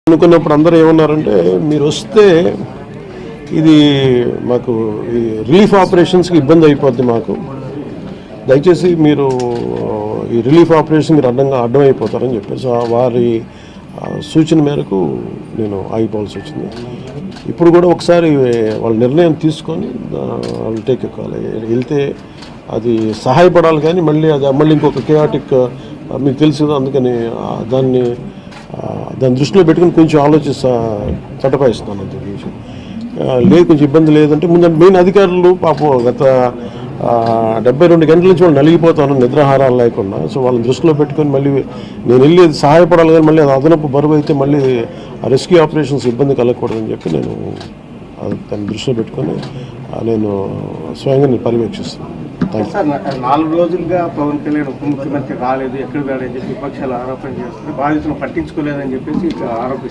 అనుకున్నప్పుడు అందరూ ఏమన్నారంటే మీరు వస్తే ఇది మాకు ఈ రిలీఫ్ ఆపరేషన్స్కి ఇబ్బంది అయిపోద్ది, మాకు దయచేసి మీరు ఈ రిలీఫ్ ఆపరేషన్ మీరు అడ్డం అయిపోతారని చెప్పేసి వారి సూచన మేరకు నేను ఆగిపోవాల్సి వచ్చింది. ఇప్పుడు కూడా ఒకసారి వాళ్ళ నిర్ణయం తీసుకొని వాళ్ళు టేక్ ఎక్కాలి, వెళ్తే అది సహాయపడాలి. కానీ మళ్ళీ ఇంకొక కేయాటిక్ మీకు తెలుసు కదా, అందుకని దాన్ని దృష్టిలో పెట్టుకుని కొంచెం చట్టపాయిస్తున్నాను అంతే విషయం. లేదు కొంచెం ఇబ్బంది లేదంటే ముందు మెయిన్ అధికారులు పాపం గత 72 గంటల నుంచి వాళ్ళు నలిగిపోతాను నిద్రాహారాలు లేకుండా. సో వాళ్ళని దృష్టిలో పెట్టుకొని మళ్ళీ నేను వెళ్ళి సహాయపడాలి, కానీ మళ్ళీ అది అదనపు బరువు అయితే మళ్ళీ రెస్క్యూ ఆపరేషన్స్ ఇబ్బంది కలగకూడదని చెప్పి నేను దాన్ని దృష్టిలో పెట్టుకొని నేను స్వయంగా నేను పర్యవేక్షిస్తున్నాను. 4 రోజులుగా పవన్ కళ్యాణ్ ఉప ముఖ్యమంత్రి రాలేదు, ఎక్కడ రాలేదని చెప్పి విపక్షాలు ఆరోపణ చేస్తున్నారు. బాధితులను పట్టించుకోలేదని చెప్పేసి ఆరోపిస్తారు.